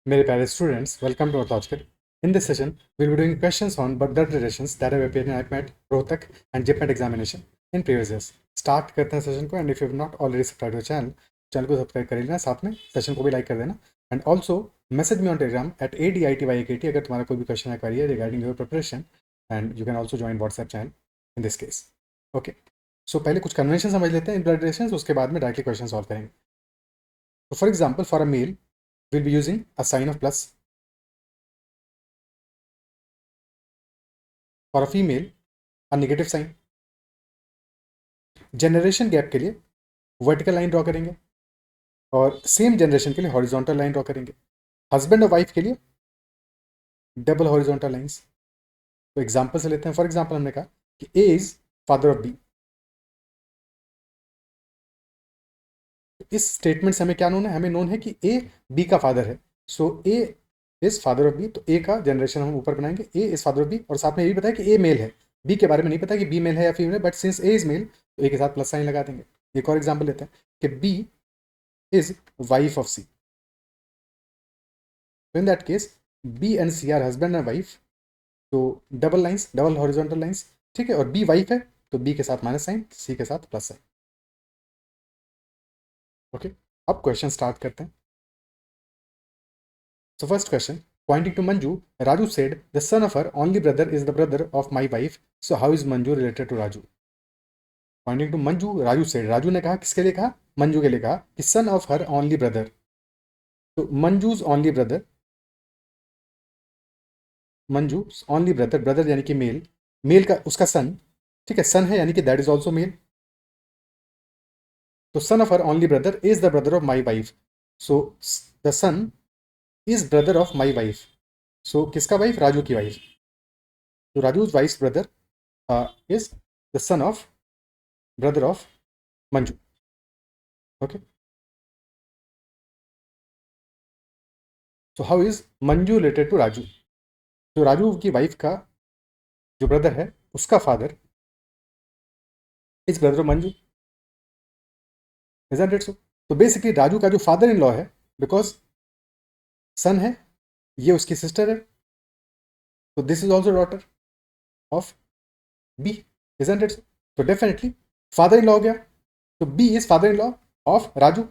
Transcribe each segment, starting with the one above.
मेरे प्यारे students, welcome to orthological. In this session, we'll be doing questions on blood relations that have appeared in IPMAT, Rohtak and JPMAT examination in previous years. Start करते हैं session को. And if you have not already subscribe to channel को subscribe कर लेना, साथ में session को भी लाइक कर देना. And also message me on Telegram at ADITYAKT अगर तुम्हारा कोई भी क्वेश्चन है, क्वेरी है regarding your preparation. And you can also join WhatsApp channel in this case. Okay, so पहले कुछ कन्वेंशन समझ लेते हैं इन ब्लड रिलेशंस, उसके बाद में डायरेक्टली क्वेश्चन सॉल्व करेंगे. तो for example, for a male will be using a sign of plus. For a female a negative sign. Generation gap के लिए वर्टिकल लाइन ड्रॉ करेंगे और सेम जनरेशन के लिए हॉरिजॉन्टल लाइन ड्रॉ करेंगे. Husband और वाइफ के लिए डबल हॉरिजॉन्टल लाइंस. तो एग्जांपल से लेते हैं. फॉर एग्जांपल हमने कहा कि ए इज फादर ऑफ बी. इस स्टेटमेंट से हमें क्या नोन है? हमें नोन है कि ए बी का फादर है. सो ए इज फादर ऑफ बी. तो ए का जनरेशन हम ऊपर बनाएंगे. ए इज फादर ऑफ बी और साथ में ये भी पता है कि ए मेल है. बी के बारे में नहीं पता कि बी मेल है या फीमेल है, but since A is male तो ए के साथ प्लस साइन लगा देंगे. एक और एग्जाम्पल लेते हैं कि B is wife of C. तो in that case B and C are husband and wife. तो double lines, double horizontal lines, ठीक है. और बी वाइफ है तो बी के साथ माइनस साइन, सी के साथ प्लस साइन. ओके, अब क्वेश्चन स्टार्ट करते हैं. So first question, pointing to Manju, Raju said, the son of her only brother is the brother of my wife. So how is Manju related to Raju? Pointing to Manju, Raju said. Raju ने कहा, किसके लिए कहा? मंजू के लिए कहा कि son of her only brother. तो मंजूज only brother, मंजूज only brother, brother यानी कि मेल, मेल का उसका सन, ठीक है. सन है यानी कि दैट इज ऑल्सो मेल. तो son of her only brother is the brother of my wife. So the son is brother of my wife. So किसका वाइफ? राजू की वाइफ. तो Raju's wife brother is the son of brother of Manju. Okay. So how is Manju related to Raju? तो राजू की wife का जो brother है उसका father is brother of Manju. Isn't it so? तो बेसिकली राजू का जो फादर इन लॉ है, बिकॉज सन है, ये उसकी सिस्टर है, तो this is also daughter of B. Isn't it so? तो डेफिनेटली फादर इन लॉ हो गया. तो B is father in law of Raju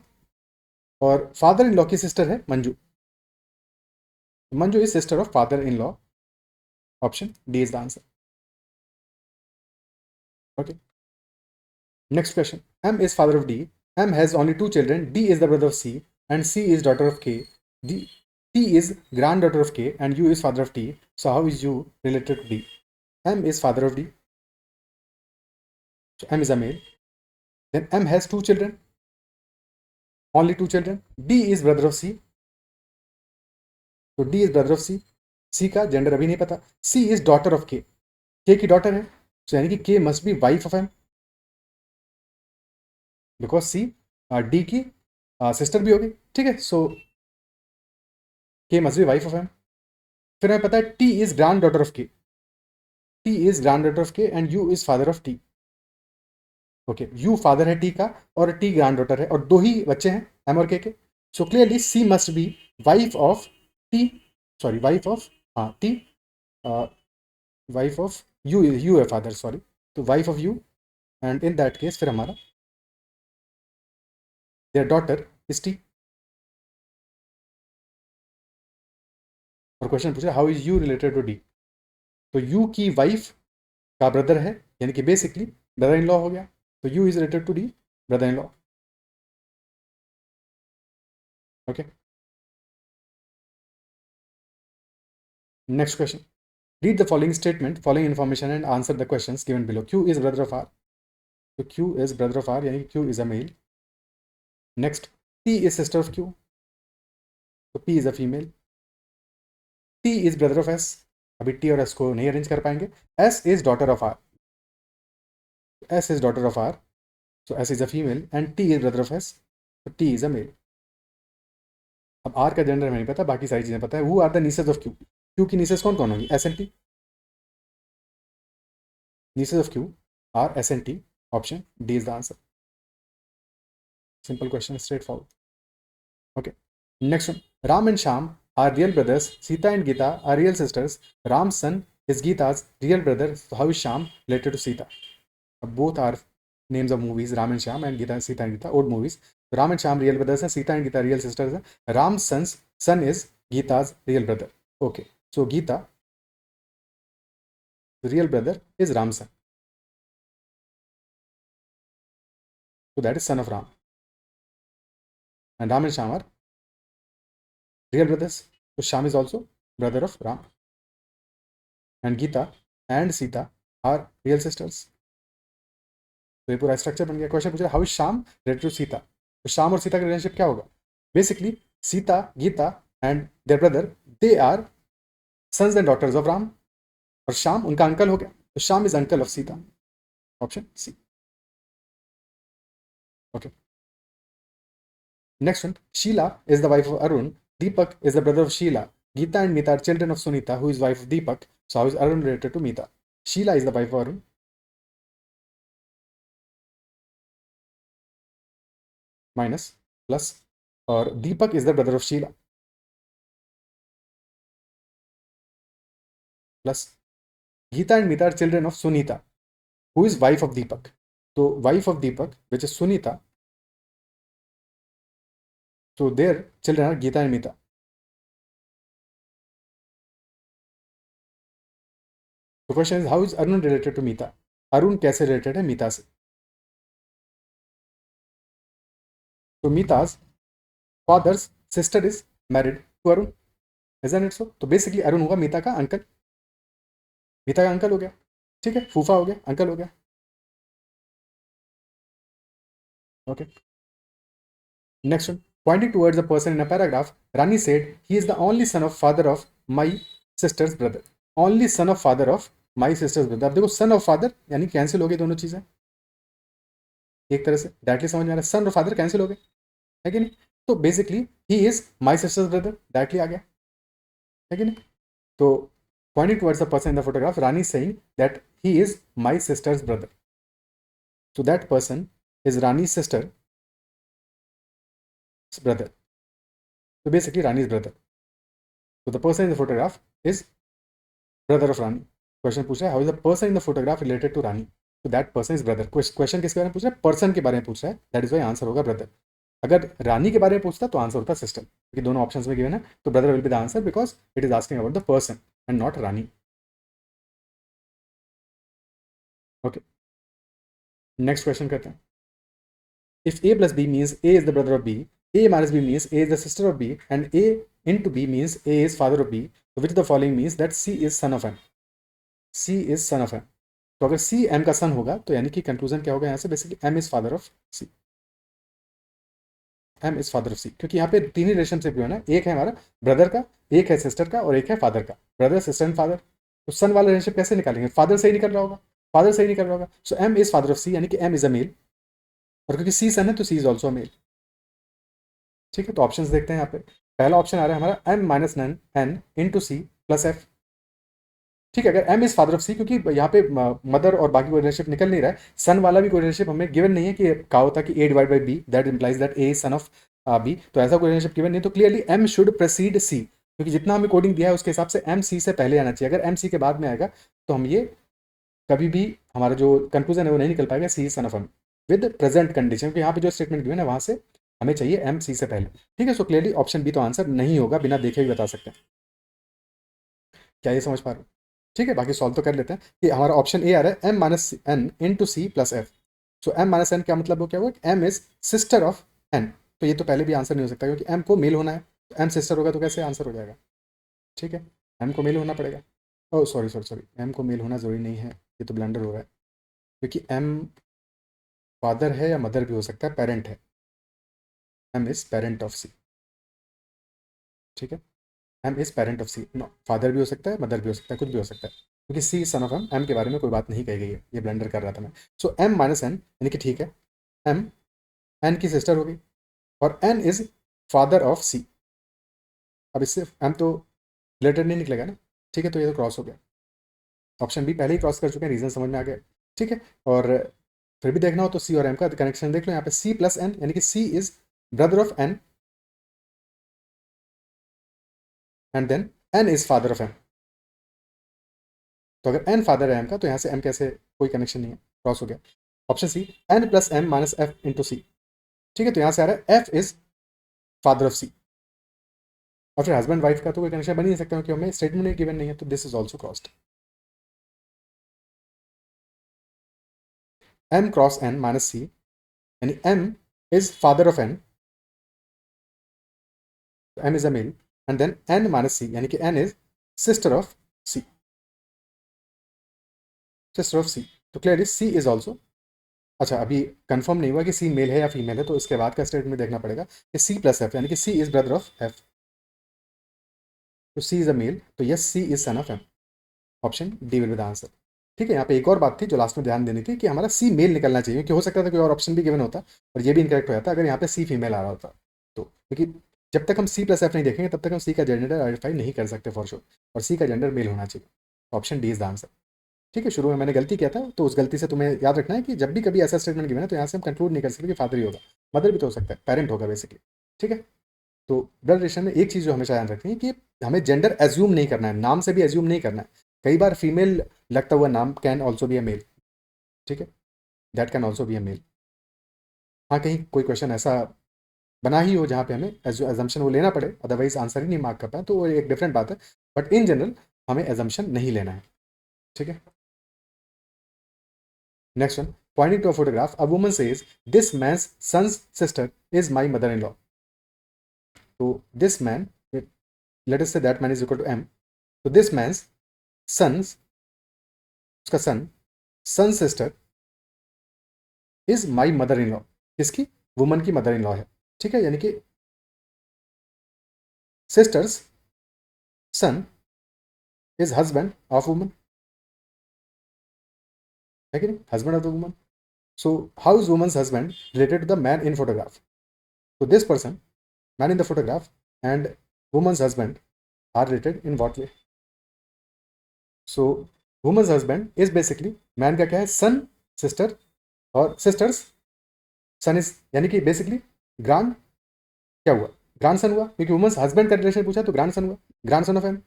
और फादर इन लॉ की सिस्टर है Manju. Manju is sister of father in law. Option D is the answer. Okay. Next question. M is father of D. M has only two children. D is the brother of C and C is daughter of K. T is granddaughter of K and U is father of T. So how is U related to D? M is father of D. So M is a male. Then M has two children. Only two children. D is brother of C. So D is brother of C. C का gender अभी नहीं पता. C is daughter of K. K की daughter है. So यानी कि K must be wife of M. Because C D की sister भी होगी, ठीक है. So K must be wife of M. फिर हमें पता है T is granddaughter of K. T is granddaughter of K and U is father of T. Okay, U father है टी का और टी ग्रैंड डॉटर है और दो ही बच्चे हैं एम और K. So clearly C must be wife of T. Sorry, wife of T. Wife of U. U है फादर, सॉरी. तो wife of U and in that case फिर हमारा देयर डॉटर इज टी. और question पूछा how is U related to D. तो U की wife का brother है यानी कि बेसिकली ब्रदर इन लॉ हो गया. तो U is related to D, brother in law. Okay. Next question. Read the following statement, following information and answer the questions given below. Q is brother of R. तो Q is brother of R यानी कि Q is a male. Next, T is sister of Q. तो P is a female. T is brother of S. अभी T और S को नहीं arrange कर पाएंगे. S is daughter of R. S is daughter of R. So S is a female and T is brother of S. तो T is a male. अब R का gender हमें नहीं पता, बाकी सारी चीजें पता है. Who are the nieces of Q. Q की नीसेस कौन कौन होंगी? S and T. Nieces of Q are S and T. Option D is the answer. Simple question, straightforward. Okay. Next one. Ram and Sham are real brothers. Sita and Geeta are real sisters. Ram's son is Geeta's real brother. So how is Sham related to Sita? Both are names of movies, Ram and Sham, and Geeta, Sita and Geeta, old movies. Ram and Sham real brothers हैं, Sita and Geeta real sisters हैं. Ram's son is Geeta's real brother. Okay, so Geeta, the real brother is Ram's son. So that is son of Ram. And Ram and Sham are real brothers. So Sham is also brother of Ram. And Geeta and Sita are real sisters. तो ये पूरा structure बन गया. Question पूछ रहा है how is Shyam related to Sita. तो श्याम और सीता का रिलेशनशिप क्या होगा? Basically Sita, Geeta and their brother, they are sons and daughters of Ram, और श्याम उनका अंकल हो गया. तो Shyam is uncle of Sita. Option C. Okay, next one. Sheela is the wife of Arun. Deepak is the brother of Sheela. Geeta and Meeta are children of Sunita who is wife of Deepak. So how is Arun related to Meeta? Sheela is the wife of Arun minus plus, और Deepak is the brother of Sheela plus. Geeta and Meeta are children of Sunita, who is wife of Deepak. So wife of Deepak, which is Sunita. So their children are Geeta and Meeta. The question is, how is Arun related to Meeta? Arun कैसे related है मीता से? So Meeta's father's sister is married to Arun, isn't it so? तो basically Arun होगा मीता का uncle. मीता का uncle हो गया, ठीक है, फूफा हो गया, अंकल हो गया. Okay. Next one. Pointing towards a person in a paragraph, Rani said, he is the only son of father of my sister's brother. Only son of father of my sister's brother. अब देखो son of father यानी cancel हो गई दोनों चीजें एक तरह से. डायरेक्टली समझ में आ रहा है, son और father कैंसिल हो गए, है कि नहीं? तो basically he is my sister's brother, directly आ गया, है कि नहीं? तो pointing towards the person in the photograph, Rani is saying that he is my sister's brother. So that person is Rani's sister's brother. So basically Rani's brother. So the person in the photograph is brother of Rani. Question पूछ रहा है how is the person in the photograph related to Rani. तो that person is brother. Question किसके बारे में पूछ रहा है? पर्सन के बारे में पूछ रहा है. दैट इज वाई आंसर होगा ब्रदर. अगर रानी के बारे में पूछता तो आंसर होता सिस्टर, क्योंकि दोनों ऑप्शंस में गिवन है. तो brother will be the answer because it is asking about the person and not Rani. Okay, next question करते हैं. If a plus b means a is the brother of b, a minus b means a is the sister of b, and a into b means a is father of b, so which of the following means that c is son of m? c is son of m. तो अगर c m का सन होगा तो यानी कि conclusion क्या होगा यहाँ से? Basically m is father of c. m is father of c, क्योंकि यहाँ पे तीन ही रिलेशनशिप है ना. एक है हमारा ब्रदर का, एक है सिस्टर का, और एक है फादर का. Brother, sister and father. तो सन वाला रिलेशनशिप कैसे निकालेंगे? फादर से ही निकल रहा होगा, फादर से ही निकल रहा होगा. सो m is father of c, यानी कि m is a male, और क्योंकि c सन है तो c is also a male. ठीक है, तो ऑप्शंस देखते हैं यहाँ पे. पहला ऑप्शन आ रहा है हमारा m minus n into C plus F. ठीक है, अगर m is father of C, क्योंकि यहाँ पे मदर और बाकी कोई रिलेशनशिप निकल नहीं रहा है. सन वाला भी कोई रिलेशनशिप हमें गिवन नहीं है कि कहा होता कि a divide by b that implies that a is son of b. तो ऐसा कोई रिलेशनशिप गिवन नहीं. तो क्लियरली m शुड प्रेसीड c, क्योंकि जितना हमें कोडिंग दिया है उसके हिसाब से m c से पहले आना चाहिए. अगर m c के बाद में आएगा तो हम ये कभी भी हमारा जो कंक्लूजन है वो नहीं निकल पाएगा c son of m with present condition. क्योंकि यहाँ पे जो स्टेटमेंट गिवन है वहां से हमें चाहिए m c से पहले. ठीक है, सो क्लियरली ऑप्शन बी तो आंसर नहीं होगा, बिना देखे भी बता सकते हैं. क्या ये समझ पा रहे हो? ठीक है, बाकी सॉल्व तो कर लेते हैं. कि हमारा ऑप्शन ए आ रहा है m minus N into C plus F. So m minus N क्या मतलब हो, क्या हुआ? m is sister of n. तो ये तो पहले भी आंसर नहीं हो सकता, क्योंकि m को मेल होना है. तो m सिस्टर होगा तो कैसे आंसर हो जाएगा? ठीक है, m को मेल होना पड़ेगा. Oh sorry sorry sorry, m को मेल होना जरूरी नहीं है, ये तो ब्लंडर हो रहा है. क्योंकि m फादर है या मदर भी हो सकता है, पेरेंट है. m is parent of c. ठीक है, m is parent of c. No, father भी हो सकता है, मदर भी हो सकता है, कुछ भी हो सकता है, क्योंकि c सन ऑफ m के बारे में कोई बात नहीं कही गई है. ये ब्लेंडर कर रहा था मैं. सो m माइनस n यानी कि ठीक है, m n की सिस्टर होगी और n is father of c. अब इससे m तो रिलेटेड नहीं निकलेगा ना. ठीक है, तो ये तो क्रॉस हो गया. ऑप्शन बी पहले ही क्रॉस कर चुके हैं, रीजन समझ में आ गया. ठीक है, और फिर भी देखना हो तो c और m का कनेक्शन देख लो. यहाँ पे c प्लस n यानी कि c is brother of n and then N is father of M. तो अगर एन फादर है एम का तो यहाँ से एम कैसे, कोई कनेक्शन नहीं है, क्रॉस हो गया। Option C, N plus M minus F into C. ठीक है, तो यहाँ से आ रहा है F is father of C, और फिर हस्बैंड वाइफ का तो कोई कनेक्शन बन ही नहीं सकता क्योंकि हमें स्टेटमेंट गिवन नहीं है, तो this is also crossed. M cross N minus C, यानी M is father of N, M is a male, and then N minus C यानी कि N is sister of C, sister of C. तो clearly C is also, अच्छा अभी confirm नहीं हुआ कि सी mail है या फीमेल है, तो इसके बाद का स्टेटमेंट देखना पड़ेगा कि सी प्लस एफ यानी कि C is brother of F, तो सी इज अ मेल, तो yes C is son of M. Option D will be the answer. ठीक है, यहाँ पे एक और बात थी जो लास्ट में ध्यान देनी थी कि हमारा सी मेल निकलना चाहिए, कि हो सकता था कोई और ऑप्शन भी गिवन होता और ये भी इनकरेक्ट हो जाता अगर यहाँ पे सी फीमेल आ रहा होता। तो क्योंकि जब तक हम सी प्लस एफ नहीं देखेंगे तब तक हम सी का जेंडर आइडेंटिफाई नहीं कर सकते फॉर श्योर, और सी का जेंडर मेल होना चाहिए। Option D is the answer. ठीक है, शुरू में मैंने गलती किया था, तो उस गलती से तुम्हें याद रखना है कि जब भी कभी ऐसा स्टेटमेंट गिवन है तो यहाँ से हम कंक्लूड नहीं कर सकते कि फादर ही होगा, मदर भी तो हो सकता है, पेरेंट होगा बेसिकली। ठीक है, तो ब्लड रिलेशन में एक चीज़ जो हमेशा ध्यान रखनी है कि हमें जेंडर एज्यूम नहीं करना है, नाम से भी एज्यूम नहीं करना है। कई बार फीमेल लगता हुआ नाम can also be a male. ठीक है, that can also be a male. हाँ, कहीं कोई क्वेश्चन ऐसा बना ही हो जहाँ पे हमें एजम्पन वो लेना पड़े, अदरवाइज आंसर ही नहीं मार्क कर पाए, तो वो एक डिफरेंट बात है, बट इन जनरल हमें एजम्पन नहीं लेना है। ठीक है, next one, pointing to a photograph a woman says this man's son's sister is my mother in law. तो this man, let us say that man is equal to M, तो this man's son's, उसका son, son sister is my mother in law, किसकी, woman की mother in law है। ठीक है, यानी कि sister's son is husband of woman, है कि नहीं, husband of the woman. So how is woman's husband related to the man in photograph. तो this person, man in the photograph and woman's husband are related in what way. So woman's husband is basically man का क्या है, son sister, और sister's son is यानी कि basically grand, क्या हुआ, grandson हुआ, क्योंकि वुमन्स हस्बैंड का रिलेशन पूछा तो ग्रांड सन हुआ, grandson of M.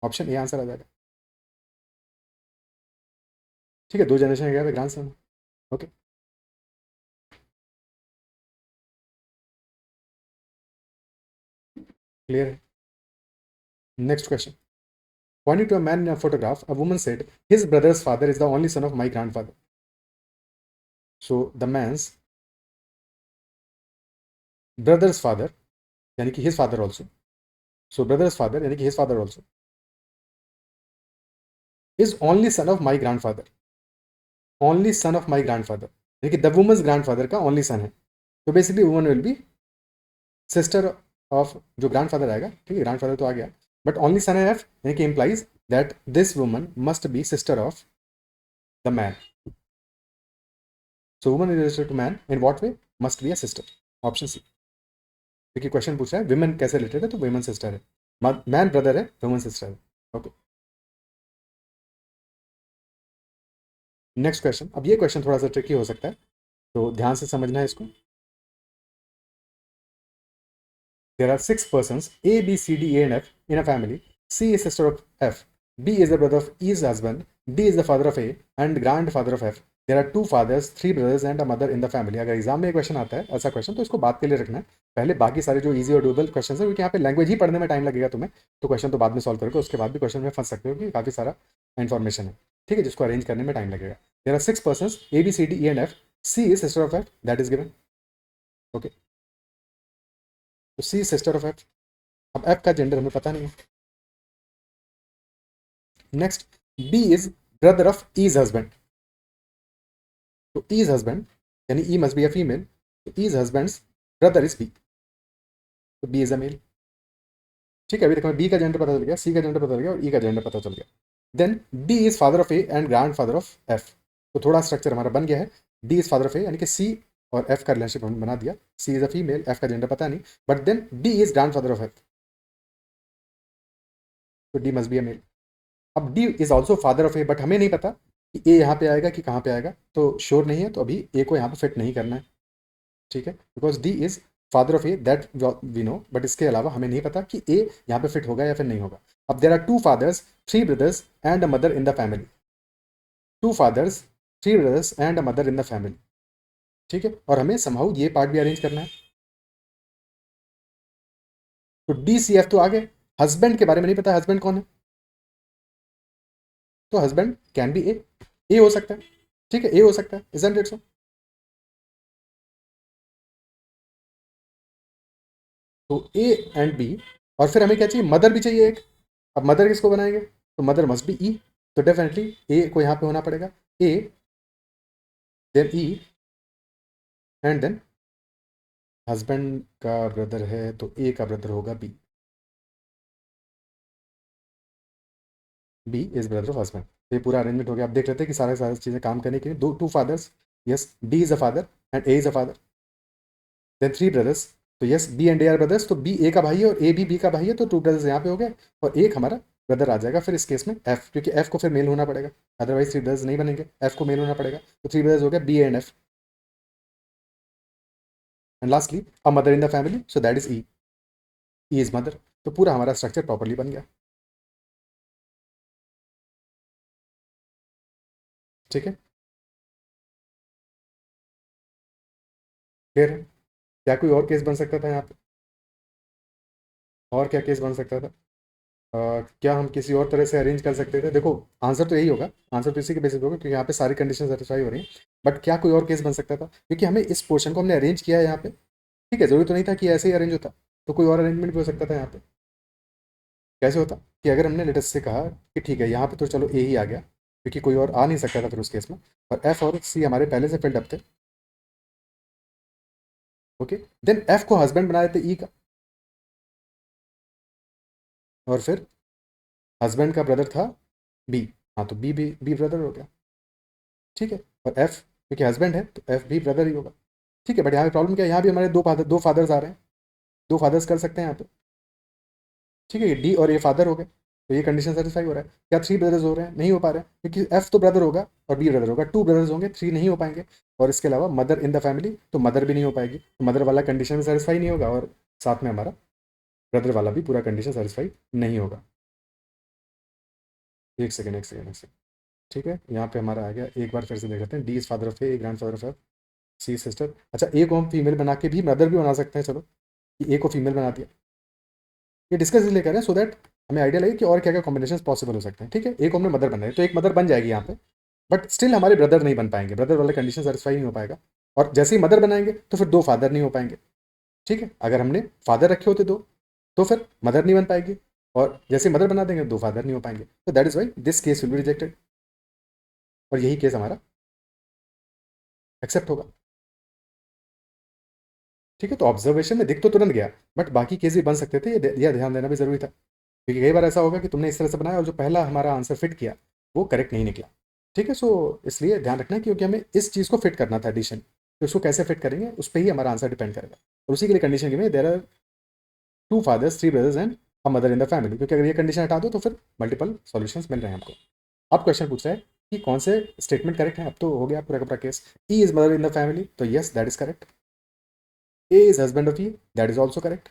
Option A answer आ जाएगा। ठीक है, दो जनरेशन गया ग्रांड सन। ओके, क्लियर है। Next question, pointing to a man in a photograph, a woman said his brother's father is the only son of my grandfather. So the man's brother's father यानी कि his father also, so brother's father यानी कि his father also is only son of my grandfather, only son of my grandfather यानी कि the woman's grandfather का only son है, तो basically woman will be sister of जो grandfather आएगा। ठीक है, grandfather तो आ गया, but only son है f यानी कि implies that this woman must be sister of the man, so woman is related to man in what way, must be a sister। Option C, क्योंकि question पूछ रहा है women कैसे related है, तो विमेन सिस्टर है, मैन ब्रदर है, woman sister है। ओके, नेक्स्ट क्वेश्चन, अब ये क्वेश्चन थोड़ा सा ट्रिकी हो सकता है, तो ध्यान से समझना है इसको। There are 6 persons A B C D A and F in a family, C is sister of F, B is the brother of E is husband, D is the father of A and grand father of F, there are 2 fathers 3 brothers and a mother in the family. अगर exam में ये question आता है ऐसा question, तो इसको बात के लिए रखना है, पहले बाकी सारे जो इजी और डूबल क्वेश्चन है, क्योंकि यहाँ पे लैंग्वेज ही पढ़ने में टाइम लगेगा तुम्हें, तो क्वेश्चन तो बाद में सॉल्व करोगे, उसके बाद भी क्वेश्चन में फंस सकते हो क्योंकि काफ़ी सारा इन्फॉर्मेशन है। ठीक है, जिसको अरेंज करने में टाइम लगेगा। There are 6 persons A B C D E and F, C is sister of F, that is given. Okay, तो सी सिस्टर ऑफ एफ, अब एफ का जेंडर हमें पता नहीं है। Next, B is brother of E's husband, तो E's husband यानी E must be a female, तो E's husband's brother is B, तो बी इज अ मेल। ठीक है, अभी देखो बी का जेंडर पता चल गया, सी का जेंडर पता चल गया और ई का जेंडर पता चल गया। Then D is father of A and grand father of F, तो थोड़ा स्ट्रक्चर हमारा बन गया है। D is father of A यानी कि सी और एफ का रिलेशनशिप हमने बना दिया, C is a female, F का जेंडर पता नहीं, but then D is grand father of F, तो D must be a male. अब D is also father of A, but हमें नहीं पता कि ए यहाँ पे आएगा कि कहाँ पे आएगा, तो श्योर नहीं है, तो अभी ए को यहाँ पे फिट नहीं करना है। ठीक है, because D is father of A, that we know, but इसके अलावा हमें नहीं पता कि ए यहाँ पे फिट होगा या फिर नहीं होगा. अब there are 2 fathers, 3 brothers and a mother in the family. 2 fathers, 3 brothers and a mother in the family. ठीक है, और हमें समहाउ ये पार्ट भी अरेंज करना है. तो डी सी एफ तो आ गए. हस्बैंड के बारे में नहीं पता, हस्बैंड कौन है, तो हस्बैंड कैन बी ए हो सकता है. ठीक है, ए हो सकता है, इजंट इट सो. तो ए एंड बी, और फिर हमें क्या चाहिए, मदर भी चाहिए एक. अब मदर किसको बनाएंगे, तो मदर मस्ट बी ई. तो डेफिनेटली ए को यहाँ पे होना पड़ेगा, A then E and then husband का ब्रदर है तो ए का ब्रदर होगा B. B is brother of husband. तो ये पूरा अरेंजमेंट हो गया. आप देख लेते हैं कि सारे सारी चीज़ें काम करने के लिए. दो 2 fathers, yes D is a father and A is a father. Then 3 brothers, तो yes B and A are brothers. तो बी ए का भाई है और ए भी बी का भाई है, तो 2 ब्रदर्स यहाँ पे हो गए. और एक हमारा ब्रदर आ जाएगा फिर इस केस में एफ, क्योंकि एफ को फिर मेल होना पड़ेगा, अदरवाइज 3 ब्रदर्स नहीं बनेंगे, एफ को मेल होना पड़ेगा. तो 3 ब्रदर्स हो गया B and F. And lastly a mother in the family, so that is E. E is mother. तो पूरा हमारा स्ट्रक्चर प्रॉपरली बन गया. ठीक है, फिर क्या कोई और केस बन सकता था यहाँ पे, और क्या केस बन सकता था. क्या हम किसी और तरह से अरेंज कर सकते थे. देखो आंसर तो यही होगा, आंसर तो इसी के बेसिस होगा क्योंकि यहाँ पे सारी कंडीशन सेटिस्फाई हो रही हैं. बट क्या कोई और केस बन सकता था, क्योंकि हमें इस पोर्शन को हमने अरेंज किया है यहाँ पे. ठीक है, जरूरी तो नहीं था कि ऐसे ही अरेंज होता, तो कोई और अरेंजमेंट भी हो सकता था यहाँ पे. कैसे होता कि अगर हमने लेटेस्ट से कहा कि ठीक है यहाँ पे तो चलो ए ही आ गया, क्योंकि कोई और आ नहीं सकता था फिर उस केस में, और एफ और सी हमारे पहले से फिल्ड अप थे. ओके, देन एफ को हस्बैंड बना देते ई का, और फिर हस्बैंड का ब्रदर था बी. हाँ, तो बी ब्रदर हो गया. ठीक है, और एफ क्योंकि हस्बैंड है तो एफ भी ब्रदर ही होगा. ठीक है, बट यहाँ पे प्रॉब्लम क्या है, यहाँ भी हमारे दो फादर्स आ रहे हैं, 2 फादर्स कर सकते हैं यहाँ पे. ठीक है, ये डी और ए फादर हो गए, तो ये कंडीशन सेटिस्फाई हो रहा है. क्या 3 ब्रदर्स हो रहे हैं, नहीं हो पा रहे हैं, क्योंकि एफ तो ब्रदर होगा और बी ब्रदर होगा. 2 ब्रदर्स होंगे, 3 नहीं हो पाएंगे. और इसके अलावा मदर इन द फैमिली, तो मदर भी नहीं हो पाएगी, तो मदर वाला कंडीशन भी सेटिस्फाई नहीं होगा, और साथ में हमारा ब्रदर वाला भी पूरा कंडीशन सेटिस्फाई नहीं होगा. एक सेकेंड एक सेकेंड एक सेकेंड. ठीक है, यहाँ पे हमारा आ गया, एक बार फिर से देख लेते हैं. D is father of A, grand father of F, C sister. अच्छा, ए को हम फीमेल बना के भी मदर भी बना सकते हैं. चलो, ए को फीमेल बना दिया. ये डिस्कस इसलिए करें सो दैट हमें आइडिया लगे कि और क्या क्या कॉम्बिनेशन पॉसिबल हो सकते हैं. ठीक है, एक हमने मदर बनाई तो एक मदर बन जाएगी यहाँ पे, बट स्टिल हमारे ब्रदर नहीं बन पाएंगे, ब्रदर वाला कंडीशन सेटिस्फाई नहीं हो पाएगा. और जैसे ही मदर बनाएंगे तो फिर 2 फादर नहीं हो पाएंगे. ठीक है, अगर हमने फादर रखे होते 2, तो फिर मदर नहीं बन पाएगी, और जैसे मदर बना देंगे 2 फादर नहीं हो पाएंगे. तो that is why this case will be rejected, और यही केस हमारा एक्सेप्ट होगा. ठीक है, तो ऑब्जर्वेशन में दिख तो तुरंत गया, बट बाकी केस भी बन सकते थे, ये ध्यान देना भी जरूरी था, क्योंकि कई बार ऐसा होगा कि तुमने इस तरह से बनाया और जो पहला हमारा आंसर फिट किया वो करेक्ट नहीं निकला. ठीक है, सो इसलिए ध्यान रखना है, क्योंकि हमें इस चीज़ को फिट करना था एडिशन, तो इसको कैसे फिट करेंगे उस पर ही हमारा आंसर डिपेंड करेगा. और उसी के लिए कंडीशन में there are 2 fathers, 3 brothers and a mother in the family, क्योंकि अगर ये कंडीशन हटा दो तो फिर मल्टीपल सॉल्यूशंस मिल रहे हैं हमको. अब क्वेश्चन पूछ रहा है कि कौन से स्टेटमेंट करेक्ट है. अब तो हो गया पूरा का पूरा case. E is mother in the family, तो yes that is correct. A is husband of E, that is also correct.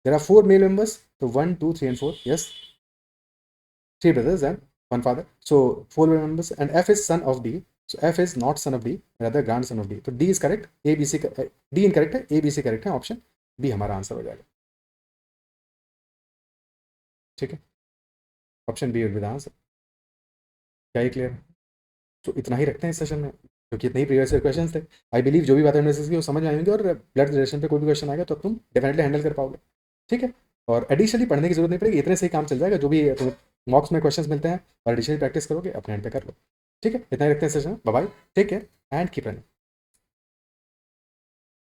There are 4 male members, तो 1 2 3 and 4, yes. 3 brothers and 1 father. So 4 members, and F is son of D. So F is not son of D, rather grandson of D. So D is correct. A B C D incorrect है, A B C correct है. Option B हमारा answer हो जाएगा. ठीक है, option B will be the answer. क्या ये clear है. तो इतना ही रखते हैं इस सेशन में, क्योंकि इतने ही प्रीवियस क्वेश्चन थे. आई बिलीव जो भी बातें हमने डिस्कस की वो समझ में आएंगे, और ब्लड रिलेशन पे कोई भी क्वेश्चन आएगा तो तुम डेफिनेटली हैंडल कर पाओगे. ठीक है, और एडिशनली पढ़ने की जरूरत नहीं पड़ेगी, इतने से ही काम चल जाएगा. जो भी मॉक्स में क्वेश्चंस मिलते हैं और एडिशनली प्रैक्टिस करोगे अपने हैंड पे कर लो. ठीक है, इतना ही रखते हैं session. Bye bye, take care and keep running.